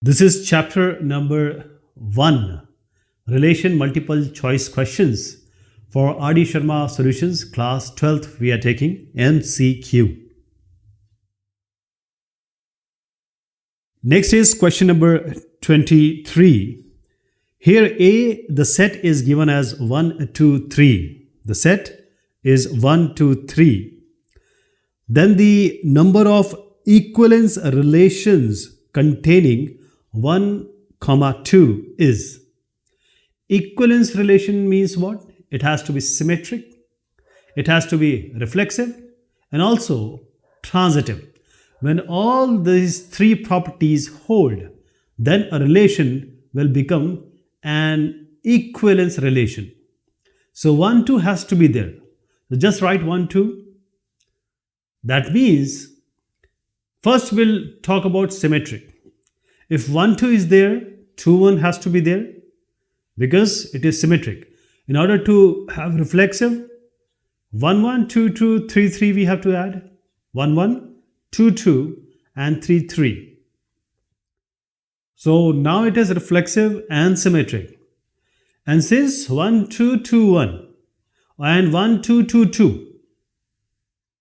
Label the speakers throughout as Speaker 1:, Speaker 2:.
Speaker 1: This is chapter number 1, Relation Multiple Choice Questions. For R.D. Sharma Solutions, class 12th, we are taking MCQ. Next is question number 23. Here A, the set is given as 1, 2, 3. The set is 1, 2, 3. Then the number of equivalence relations containing 1, 2 is. Equivalence relation means what? It has to be symmetric, it has to be reflexive, and also transitive. When all these three properties hold, then a relation will become an equivalence relation. So 1, 2 has to be there. So just write 1, 2. That means first we'll talk about symmetric. If 1, 2 is there, 2, 1 has to be there because it is symmetric. In order to have reflexive, 1, 1, 2, 2, 3, 3 we have to add. 1, 1, 2, 2 and 3, 3. So now it is reflexive and symmetric. And since 1, 2, 2, 1 and 1, 2, 2, 2.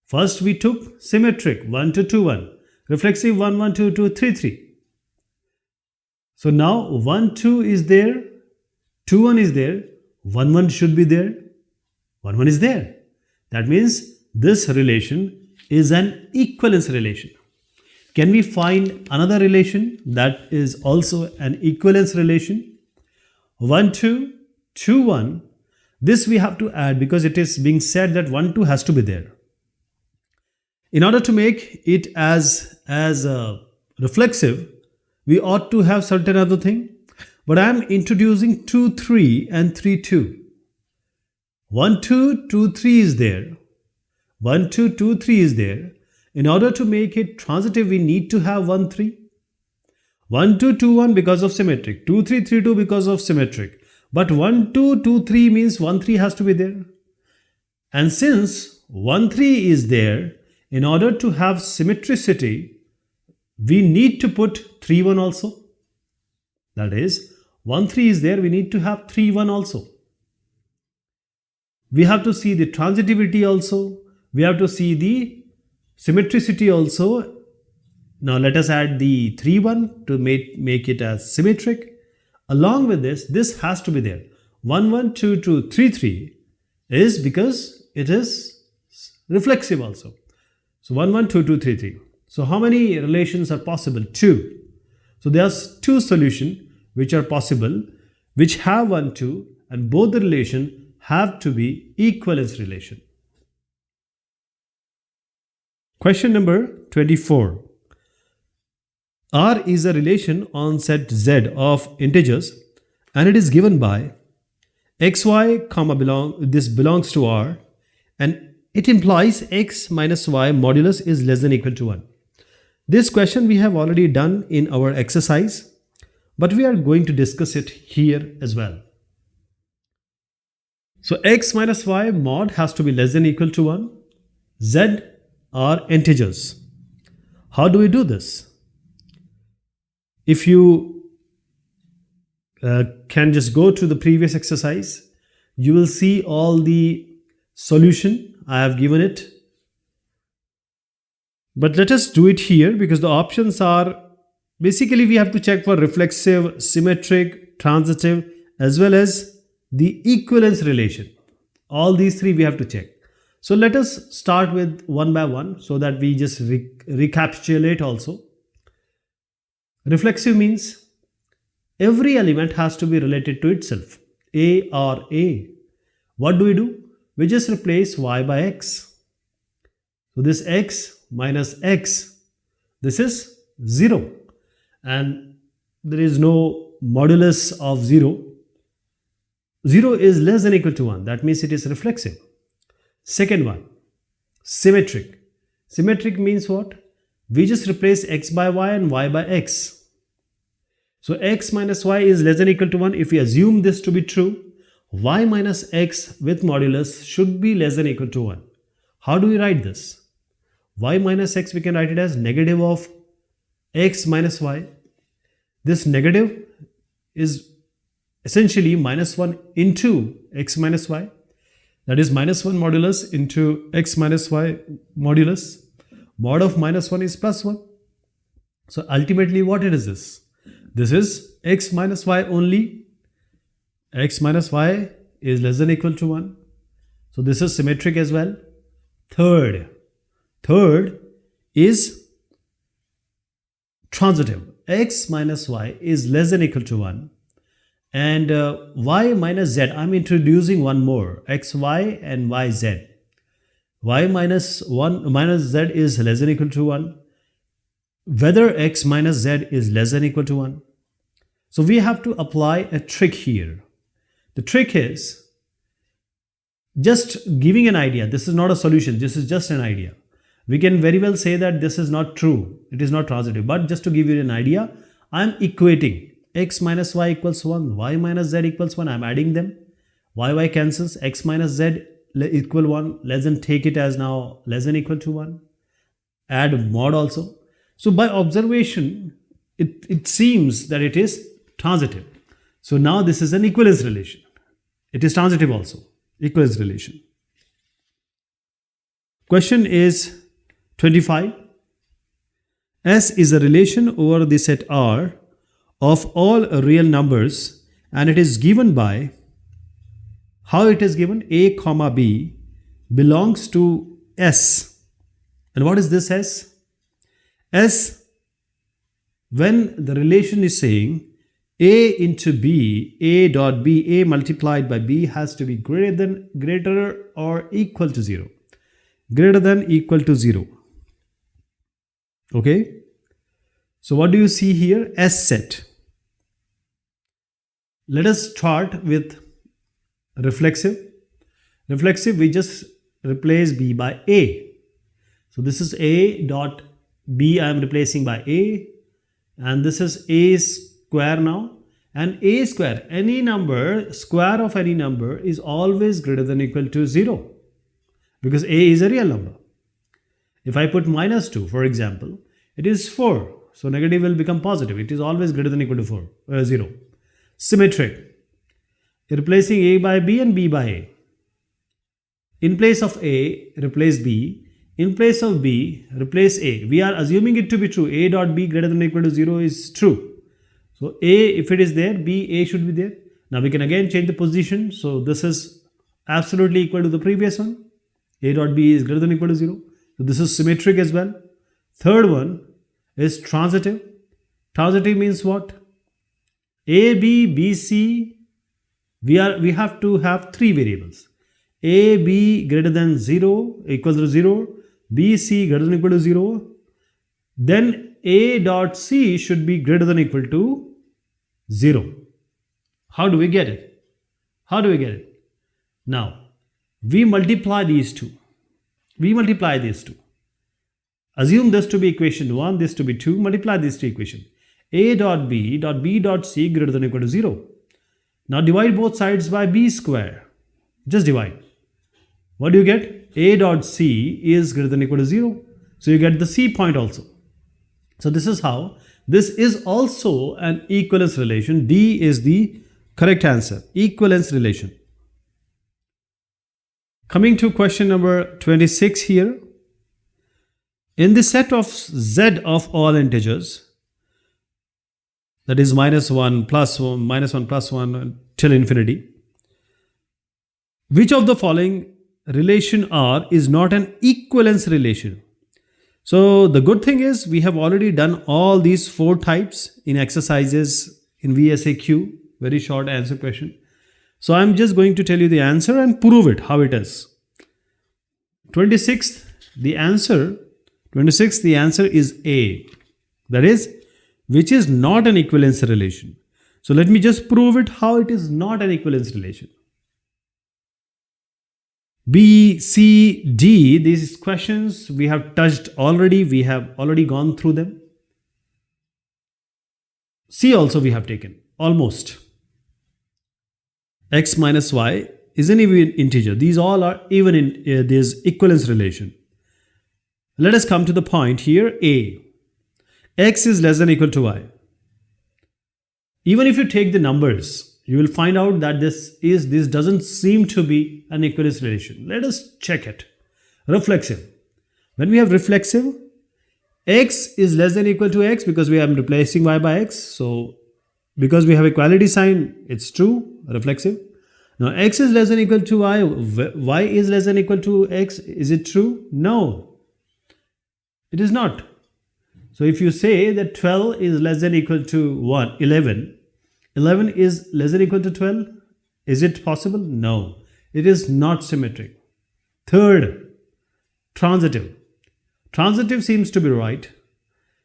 Speaker 1: First we took symmetric 1, 2, 2, 1. Reflexive 1, 1, 2, 2, 3, 3. So now 1, 2 is there, 2, 1 is there, 1, 1 should be there, 1, 1 is there. That means this relation is an equivalence relation. Can we find another relation that is also an equivalence relation? 1, 2, 2, 1. This we have to add because it is being said that 1, 2 has to be there. In order to make it as reflexive, we ought to have certain other thing. But I am introducing 2, 3 and 3, 2. 1, 2, 2, 3 is there. 1, 2, 2, 3 is there. In order to make it transitive, we need to have 1, 3. 1, 2, 2, 1 because of symmetric. 2, 3, 3, 2 because of symmetric. But 1, 2, 2, 3 means 1, 3 has to be there. And since 1, 3 is there, in order to have symmetricity, we need to put 3, 1 also. That is, 1, 3 is there, we need to have 3, 1 also. We have to see the transitivity also. We have to see the symmetricity also. Now let us add the 3, 1 to make it as symmetric. Along with this has to be there. 1, 1, 2, 2, 3, 3 is because it is reflexive also. So 1, 1, 2, 2, 3, 3. So how many relations are possible? 2. So there's 2 solutions which are possible, which have 1, 2, and both the relation have to be equivalence relation. Question number 24. R is a relation on set Z of integers, and it is given by xy, this belongs to R, and it implies x minus y modulus is less than or equal to 1. This question we have already done in our exercise, but we are going to discuss it here as well. So x minus y mod has to be less than or equal to 1. Z are integers. How do we do this? If you can just go to the previous exercise, you will see all the solution. I have given it. But let us do it here because the options are basically we have to check for reflexive, symmetric, transitive, as well as the equivalence relation. All these three we have to check. So let us start with one by one so that we just recapitulate also. Reflexive means every element has to be related to itself. A or A. What do? We just replace y by x. So this x minus x, this is 0. And there is no modulus of 0. 0 is less than or equal to 1. That means it is reflexive. Second one, symmetric. Symmetric means what? We just replace x by y and y by x. So x minus y is less than or equal to 1. If we assume this to be true, y minus x with modulus should be less than or equal to 1. How do we write this? Y minus x, we can write it as negative of x minus y. This negative is essentially minus 1 into x minus y. That is minus 1 modulus into x minus y modulus. Mod of minus 1 is plus 1. So ultimately what it is this? This is x minus y only. X minus y is less than or equal to 1. So this is symmetric as well. Third is transitive. X minus y is less than or equal to 1. And y minus z, I'm introducing one more, xy and yz. Y minus z is less than or equal to 1. Whether x minus z is less than or equal to 1. So we have to apply a trick here. The trick is just giving an idea. This is not a solution. This is just an idea. We can very well say that this is not true. It is not transitive. But just to give you an idea, I'm equating x minus y equals 1, y minus z equals 1. I'm adding them. Y cancels. X minus z equal 1. Let's then take it as now less than or equal to 1. Add mod also. So by observation, it seems that it is transitive. So now this is an equivalence relation. It is transitive also. Equivalence relation. Question is 25. S is a relation over the set R of all real numbers, and it is given by, how it is given? A comma B belongs to S. And what is this S? S, when the relation is saying A into B, A dot B, A multiplied by B has to be greater or equal to 0. Greater than equal to 0. Okay. So what do you see here? S set. Let us start with reflexive. Reflexive, we just replace B by A. So this is A dot B, I am replacing by A. And this is A square now. And A square, any number, square of any number is always greater than or equal to 0. Because A is a real number. If I put minus 2, for example, it is 4. So negative will become positive. It is always greater than or equal to 0. Symmetric. Replacing A by B and B by A. In place of A, replace B. In place of B, replace A. We are assuming it to be true. A dot B greater than or equal to 0 is true. So A, if it is there, B, A should be there. Now we can again change the position. So this is absolutely equal to the previous one. A dot B is greater than or equal to 0. So this is symmetric as well. Third one is transitive. Transitive means what? A, B, B, C. We have to have three variables. A, B greater than 0, equal to 0. B, C greater than or equal to 0. Then A dot C should be greater than or equal to 0. How do we get it? How do we get it? Now, we multiply these two. We multiply these two. Assume this to be equation 1, this to be 2. Multiply these two equations. A dot B dot C greater than or equal to 0. Now divide both sides by B square. Just divide. What do you get? A dot C is greater than or equal to 0. So you get the C point also. So this is how. This is also an equivalence relation. D is the correct answer. Equivalence relation. Coming to question number 26 here. In the set of Z of all integers, that is minus 1, plus 1, minus 1, plus 1 till infinity, which of the following relation R is not an equivalence relation? So the good thing is we have already done all these 4 types in exercises in VSAQ, very short answer question. So I'm just going to tell you the answer and prove it, how it is. 26th, the answer is A. That is, which is not an equivalence relation. So let me just prove it how it is not an equivalence relation. B, C, D, these questions we have touched already. We have already gone through them. C also we have taken, almost. X minus Y is an even integer. These all are even in this equivalence relation. Let us come to the point here, A. X is less than or equal to Y. Even if you take the numbers, you will find out that this doesn't seem to be an equivalence relation. Let us check it. Reflexive. When we have reflexive, x is less than or equal to x because we are replacing y by x. So because we have equality sign, it's true, reflexive. Now x is less than or equal to y is less than or equal to x. Is it true? No, it is not. So if you say that 12 is less than or equal to 11 is less than or equal to 12, is it possible? No, it is not symmetric. Third, transitive. Transitive seems to be right.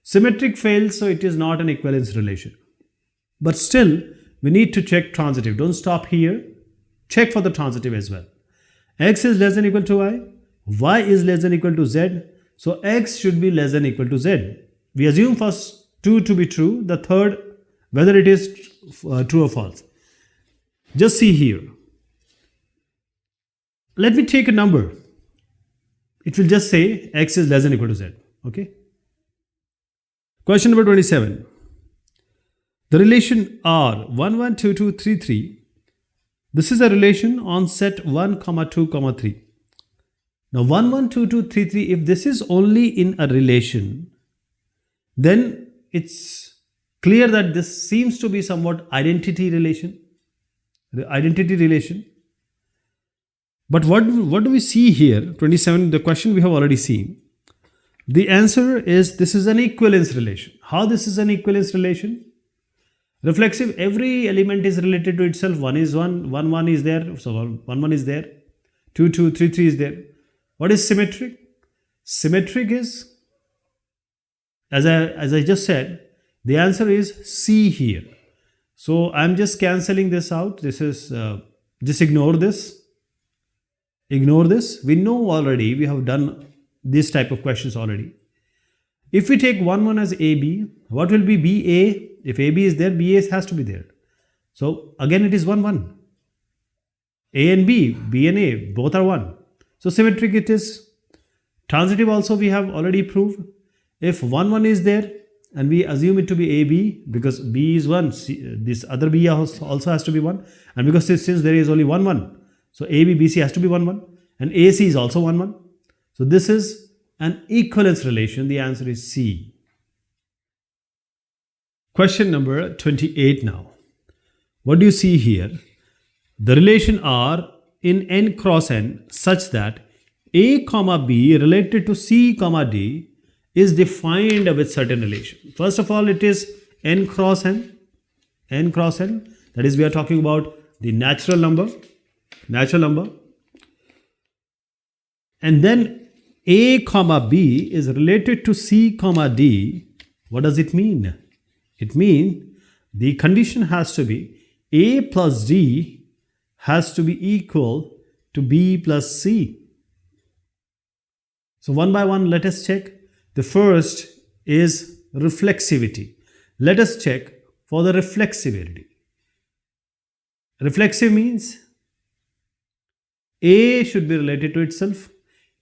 Speaker 1: Symmetric fails, so it is not an equivalence relation. But still, we need to check transitive. Don't stop here. Check for the transitive as well. X is less than or equal to y is less than or equal to z. So x should be less than or equal to z. We assume first 2 to be true, the third whether it is true or false. Just see here. Let me take a number. It will just say x is less than or equal to z. Okay. Question number 27. The relation R 1 1 2 2 3 3. This is a relation on set 1 comma 2 comma 3. Now 1 1 2 2 3 3. If this is only in a relation, then it's clear that this seems to be somewhat identity relation. The identity relation. But what do we see here? 27, the question we have already seen. The answer is this is an equivalence relation. How this is an equivalence relation? Reflexive, every element is related to itself. 1 is 1, 1 1 is there, so 1 1 is there. 2 2 3 3 is there. What is symmetric? Symmetric is, as I just said, the answer is C here. So I'm just cancelling this out. This is, just ignore this. Ignore this. We know already, we have done this type of questions already. If we take 1 1 as AB, what will be BA? If AB is there, BA has to be there. So again it is 1 1. A and B and A, both are 1. So symmetric it is. Transitive also we have already proved. If 1 1 is there and we assume it to be AB because B is 1, this other B also has to be 1. And because since there is only 1 1, so AB, BC has to be 1 1 and AC is also 1 1. So this is an equivalence relation. The answer is C. Question number 28 now. What do you see here? The relation R in n cross n such that A comma B related to C comma D is defined with certain relation. First of all, it is n cross n. N cross n. That is, we are talking about the natural number. And then A comma B is related to C comma D. What does it mean? It means the condition has to be A plus D has to be equal to B plus C. So one by one, let us check. The first is reflexivity. Let us check for the reflexivity. Reflexive means A should be related to itself.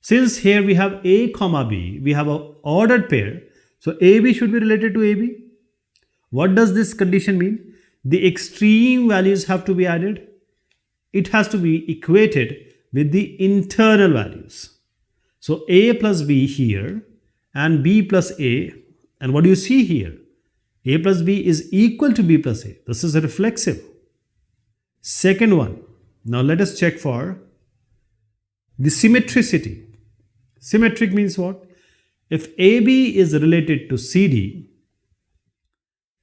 Speaker 1: Since here we have A comma B, we have an ordered pair. So AB should be related to AB. What does this condition mean? The extreme values have to be added. It has to be equated with the internal values. So A plus B here and B plus A. And what do you see here? A plus B is equal to B plus A. This is a reflexive. Second one. Now let us check for the symmetricity. Symmetric means what? If AB is related to CD,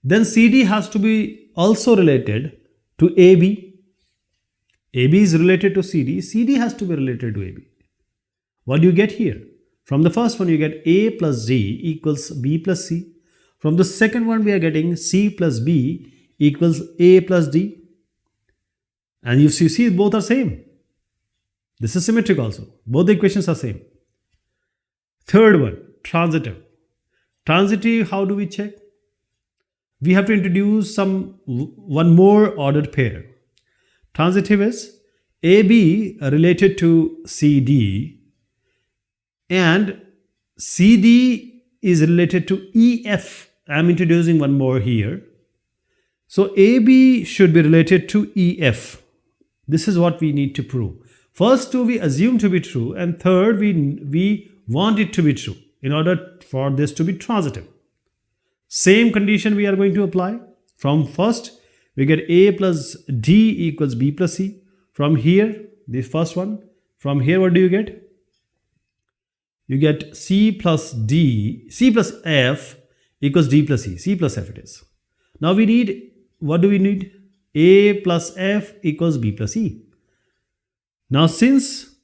Speaker 1: then CD has to be also related to AB. AB is related to CD. CD has to be related to AB. What do you get here? From the first one, you get A plus D equals B plus C. From the second one, we are getting C plus B equals A plus D. And you see, both are same. This is symmetric also. Both the equations are same. Third one, transitive. Transitive, how do we check? We have to introduce one more ordered pair. Transitive is AB related to CD and CD is related to EF. I am introducing one more here. So AB should be related to EF. This is what we need to prove. First two we assume to be true, and third we want it to be true in order for this to be transitive. Same condition we are going to apply. From first, we get A plus D equals B plus C. From here, the first one, from here what do you get? You get C plus F equals D plus C. C plus F it is. Now we need, what do we need? A plus F equals B plus E. Now since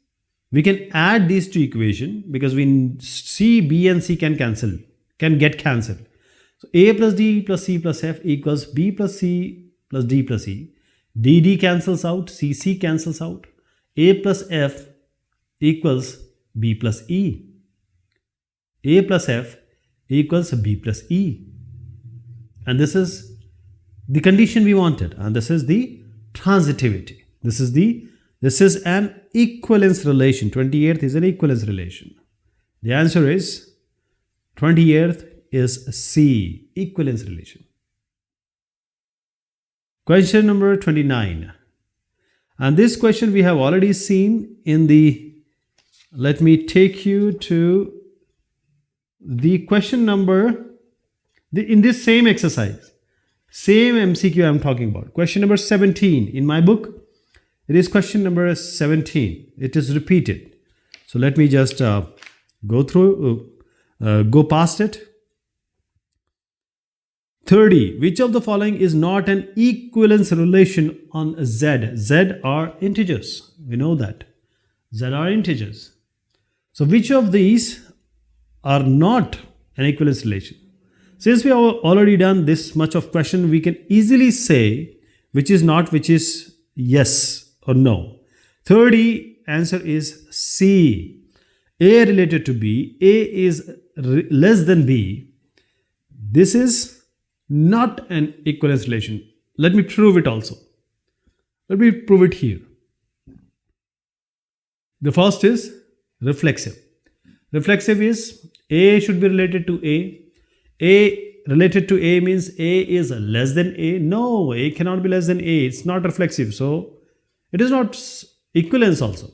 Speaker 1: we can add these two equations, because we C, B and C can get cancelled. So A plus D plus C plus F equals B plus C plus D plus E. D cancels out, C cancels out. A plus F equals B plus E. A plus F equals B plus E. And this is the condition we wanted, and this is the transitivity. This is an equivalence relation. 28th is an equivalence relation. The answer is 28th is C, equivalence relation. Question number 29. And this question we have already seen in the, let me take you to the question number, in this same exercise, same MCQ I'm talking about. Question number 17 in my book. It is question number 17. It is repeated. So let me just go past it. 30. Which of the following is not an equivalence relation on Z? Z are integers. We know that. Z are integers. So which of these are not an equivalence relation? Since we have already done this much of question, we can easily say which is not, which is yes or no. 30 answer is C. A related to B. A is less than B. This is not an equivalence relation. Let me prove it also. Let me prove it here. The first is reflexive. Reflexive is A should be related to A. A related to A means A is less than A. No, A cannot be less than A. It's not reflexive. So it is not equivalence also.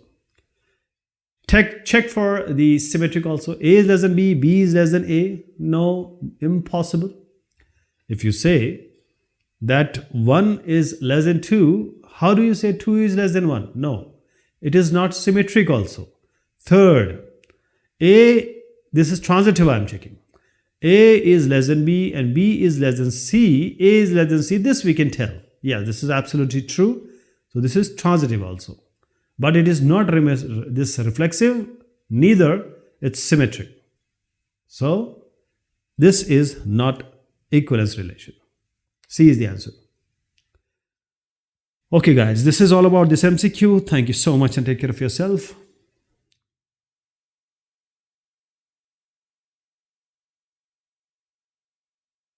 Speaker 1: Check for the symmetric also. A is less than B. B is less than A. No, impossible. If you say that 1 is less than 2, how do you say 2 is less than 1? No, it is not symmetric also. Third, A, this is transitive I am checking. A is less than B and B is less than C. A is less than C. This we can tell. Yeah, this is absolutely true. So this is transitive also. But it is not this reflexive, neither it's symmetric. So this is not equivalence relation. C is the answer. Okay guys, this is all about this MCQ. Thank you so much and take care of yourself.